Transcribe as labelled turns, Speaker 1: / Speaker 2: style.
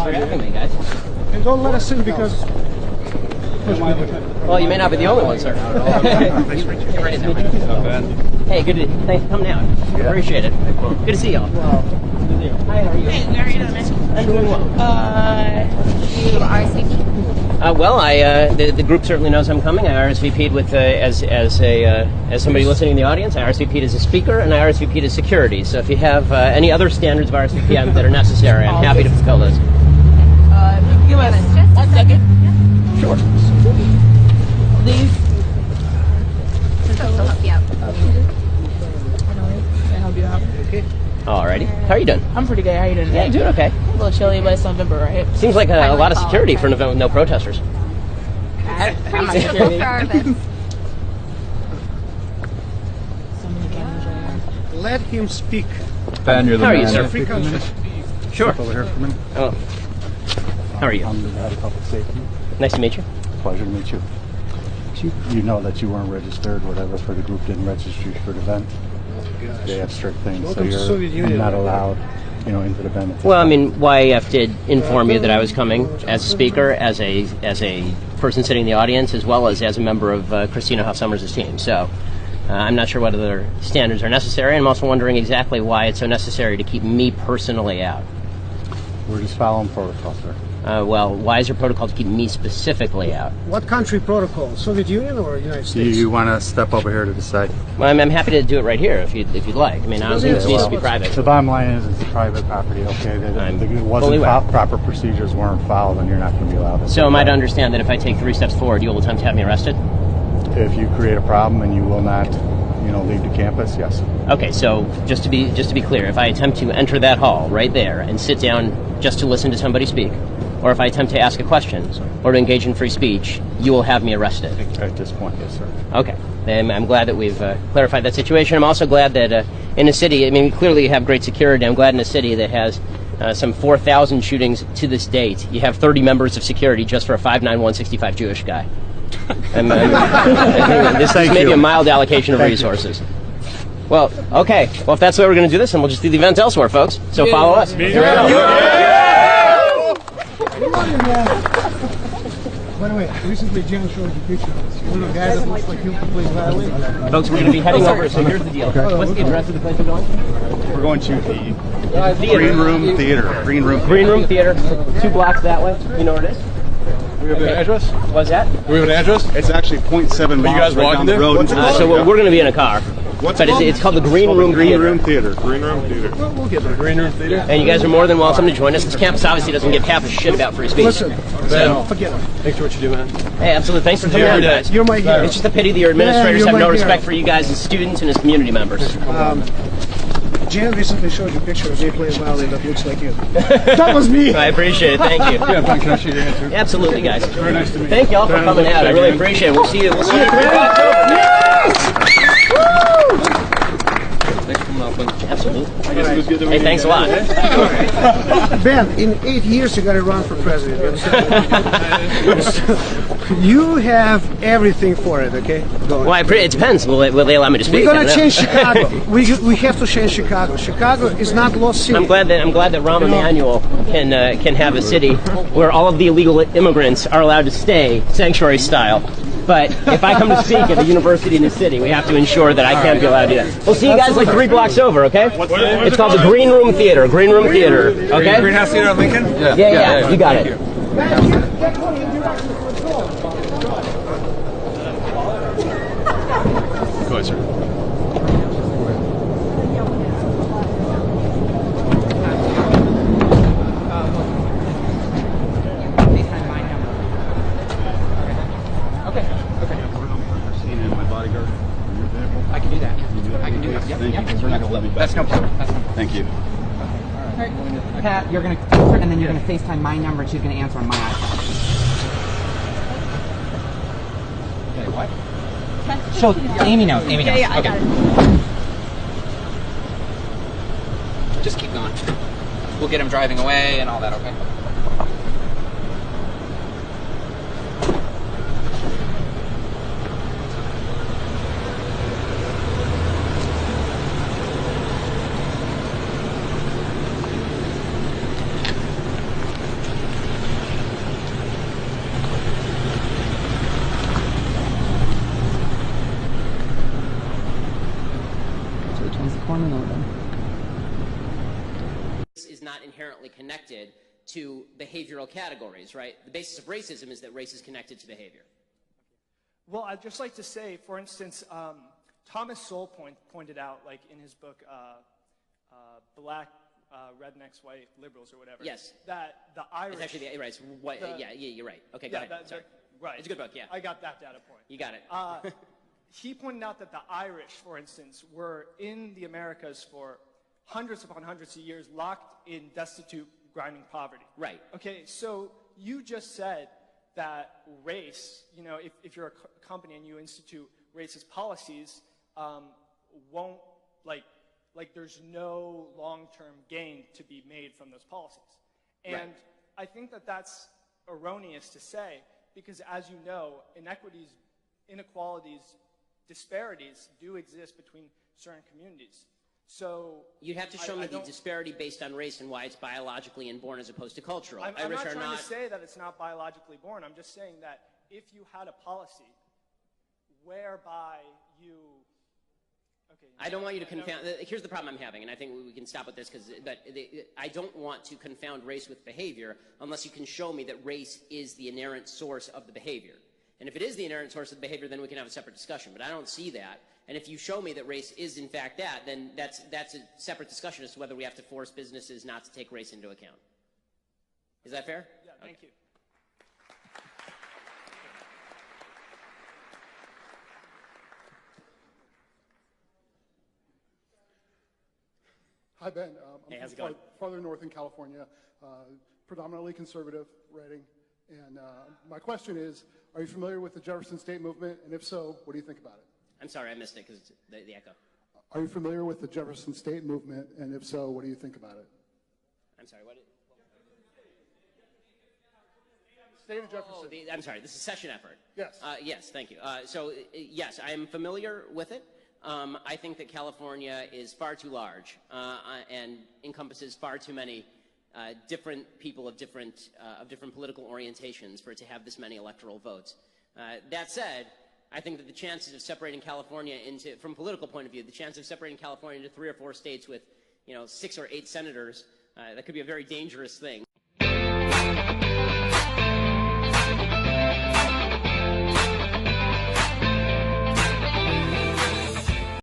Speaker 1: Thanks for having me, guys.
Speaker 2: And don't let us in because...
Speaker 1: Well, you may not be the only one, sir.
Speaker 2: Nice to meet you.
Speaker 1: Nice to meet you. Hey, thanks for coming out. Appreciate it. Good to see y'all. Hi, how are you?
Speaker 3: Hey, how are you doing, man?
Speaker 1: I'm doing well.
Speaker 3: You RSVP?
Speaker 1: The group certainly knows I'm coming. I RSVP'd with as somebody listening in the audience. I RSVP'd as a speaker, and I RSVP'd as security. So if you have any other standards of RSVP that are necessary, I'm happy to fulfill those.
Speaker 3: Give us just 1 second.
Speaker 1: Sure.
Speaker 3: Please. I'll help you out. I'll help you out.
Speaker 1: Okay. Alrighty. How are you doing?
Speaker 3: I'm pretty good. How are you doing?
Speaker 1: Yeah, doing okay.
Speaker 3: A little chilly, but it's November, right?
Speaker 1: Seems like a lot of security for no protesters.
Speaker 3: I'm not security.
Speaker 2: Let him speak.
Speaker 4: Ben, you're the
Speaker 1: How are you,
Speaker 4: man.
Speaker 1: sir?
Speaker 2: Free country.
Speaker 1: Sure.
Speaker 4: Over here for a minute.
Speaker 1: Oh. How are you?
Speaker 4: I'm the head of public safety.
Speaker 1: Nice to meet you.
Speaker 4: Pleasure to meet you. You know that you weren't registered, whatever, for the group didn't register you for the event. They have strict things,
Speaker 2: Welcome to
Speaker 4: so
Speaker 2: Soviet
Speaker 4: you're
Speaker 2: Union.
Speaker 4: not allowed, into the event.
Speaker 1: Well, I mean, YAF did inform you that I was coming as a speaker, as a person sitting in the audience, as well as a member of Christina Hoff Sommers' team. So I'm not sure what other standards are necessary. I'm also wondering exactly why it's so necessary to keep me personally out.
Speaker 4: We're just following protocol, sir.
Speaker 1: Well, why is there protocol to keep me specifically out?
Speaker 2: What country protocol? Soviet Union or United States?
Speaker 4: You want to step over here to decide?
Speaker 1: Well, I'm happy to do it right here if you'd like. I mean, I don't think it needs to be private.
Speaker 4: The bottom line is it's private property, okay? It
Speaker 1: fully aware.
Speaker 4: proper procedures weren't followed, and you're not going to be allowed to.
Speaker 1: So am I to understand that if I take 3 steps forward, you will attempt to have me arrested?
Speaker 4: If you create a problem and you will not, leave the campus, yes.
Speaker 1: Okay, so just to be clear, if I attempt to enter that hall right there and sit down just to listen to somebody speak, or if I attempt to ask a question or to engage in free speech, you will have me arrested.
Speaker 4: At this point, yes, sir.
Speaker 1: Okay. I'm glad that we've clarified that situation. I'm also glad that in a city, I mean, we clearly have great security. I'm glad in a city that has some 4,000 shootings to this date, you have 30 members of security just for a 5'9", 165 Jewish guy. This is maybe a mild allocation of resources. Well, okay. Well, if that's the way we're going to do this, then we'll just do the event elsewhere, folks. So follow us.
Speaker 2: By the way, recently Jan showed you pictures. You know the guy that looks like you plays violin?
Speaker 1: Folks, we're going to be heading over, so here's the deal.
Speaker 4: Okay.
Speaker 1: What's the address of the place we're going?
Speaker 4: We're going to the Green Room Theater. Green
Speaker 1: Room Theater, 2 blocks that way. You know where it is?
Speaker 5: Do we have an address?
Speaker 1: What's that?
Speaker 5: Do we have an address?
Speaker 4: It's actually 0.7 miles
Speaker 5: guys
Speaker 4: right
Speaker 5: walking
Speaker 4: down the
Speaker 5: there?
Speaker 4: road.
Speaker 5: What's it called?
Speaker 1: So we're going to be in a car.
Speaker 5: What's
Speaker 1: But
Speaker 5: it called?
Speaker 1: it's called the Green Room
Speaker 4: Green
Speaker 1: Theater.
Speaker 4: Room Theater.
Speaker 5: Green Room Theater.
Speaker 2: We'll get there.
Speaker 5: Green Room Theater?
Speaker 1: And you guys are more than welcome to join us. This campus obviously doesn't give half a shit about free speech.
Speaker 2: Listen, forget it.
Speaker 5: Thanks for what you do, man.
Speaker 1: Hey, absolutely. Thanks for coming out, guys.
Speaker 2: You're my hero.
Speaker 1: It's just a pity that your administrators
Speaker 2: you're
Speaker 1: have
Speaker 2: my
Speaker 1: no
Speaker 2: hero.
Speaker 1: respect for you guys as students and as community members.
Speaker 2: Jan recently showed you a picture of me playing violin that looks like you. That was me!
Speaker 1: I appreciate it. Thank you.
Speaker 4: Yeah, Ben, can I shake your hand too?
Speaker 1: Absolutely, guys.
Speaker 4: Very nice to meet you.
Speaker 1: Thank y'all for coming out. I really appreciate it. We'll see you. We'll see you at 3 o'clock.
Speaker 5: Thanks for coming out, Ben.
Speaker 1: Absolutely.
Speaker 5: I guess it was good to meet
Speaker 1: Hey,
Speaker 5: you.
Speaker 1: thanks a lot.
Speaker 2: Ben, in 8 years you got to run for president. You understand? You have everything for it, okay? Go on.
Speaker 1: Well, it depends. Will they allow me to speak?
Speaker 2: We're
Speaker 1: I
Speaker 2: gonna
Speaker 1: don't know.
Speaker 2: change Chicago. we have to change Chicago. Chicago is not lost city.
Speaker 1: I'm glad that Rahm Emanuel can have a city where all of the illegal immigrants are allowed to stay, sanctuary style. But if I come to speak at a university in the city, we have to ensure that I can't be allowed to do that. We'll see you guys like 3 blocks over, okay? It's called the Green Room Theater. Green Room Theater, okay?
Speaker 5: Greenhouse Theater on Lincoln?
Speaker 1: Yeah, you got it.
Speaker 5: Go ahead, sir.
Speaker 6: I can do that. I can do that.
Speaker 4: Thank you, because we're not going to let me back.
Speaker 6: That's no problem. That's no problem.
Speaker 4: Thank you.
Speaker 6: Pat, you're gonna and then you're gonna FaceTime my number, and she's gonna answer on my iPhone. Okay, what? So Amy knows. Amy knows.
Speaker 3: Yeah, I got it.
Speaker 6: Just keep going. We'll get him driving away and all that. Okay. Let me know then.
Speaker 1: This is not inherently connected to behavioral categories, right? The basis of racism is that race is connected to behavior.
Speaker 2: Well, I'd just like to say, for instance, Thomas Sowell pointed out, like in his book, Black Rednecks, White Liberals, or whatever.
Speaker 1: Yes.
Speaker 2: That the Irish.
Speaker 1: It's actually right. It's white, yeah, you're right. Okay, go ahead. Sorry.
Speaker 2: Right.
Speaker 1: It's a good book. Yeah.
Speaker 2: I got that data point.
Speaker 1: You got it.
Speaker 2: He pointed out that the Irish, for instance, were in the Americas for hundreds upon hundreds of years, locked in destitute, grinding poverty.
Speaker 1: Right.
Speaker 2: Okay, so you just said that race, you know, if you're a company and you institute racist policies, won't, like there's no long-term gain to be made from those policies. And
Speaker 1: Right.
Speaker 2: I think that that's erroneous to say, because as you know, inequalities, disparities do exist between certain communities. So
Speaker 1: You'd have to show me the disparity based on race and why it's biologically inborn as opposed to cultural.
Speaker 2: I'm
Speaker 1: Irish
Speaker 2: not
Speaker 1: are
Speaker 2: trying
Speaker 1: not.
Speaker 2: to say that it's not biologically born. I'm just saying that if you had a policy whereby you... Okay.
Speaker 1: I don't want you to confound. Here's the problem I'm having, and I think we can stop with this I don't want to confound race with behavior unless you can show me that race is the inerrant source of the behavior. And if it is the inerrant source of the behavior, then we can have a separate discussion. But I don't see that. And if you show me that race is in fact that, then that's a separate discussion as to whether we have to force businesses not to take race into account. Is that fair?
Speaker 2: Yeah, thank you.
Speaker 7: Hi, Ben.
Speaker 1: Hey, how's it
Speaker 7: from
Speaker 1: going?
Speaker 7: farther north in California, predominantly conservative writing. And my question is, are you familiar with the Jefferson State Movement? And if so, what do you think about it?
Speaker 1: I'm sorry, I missed it because the echo.
Speaker 7: Are you familiar with the Jefferson State Movement? And if so, what do you think about it?
Speaker 1: I'm sorry, what?
Speaker 7: State of Jefferson.
Speaker 1: I'm sorry, this is a secession effort.
Speaker 7: Yes.
Speaker 1: Yes, thank you. Yes, I am familiar with it. I think that California is far too large and encompasses far too many different people of different political orientations for it to have this many electoral votes. That said, I think that the chances of separating California from a political point of view, the chance of separating California into 3 or 4 states with, 6 or 8 senators, that could be a very dangerous thing.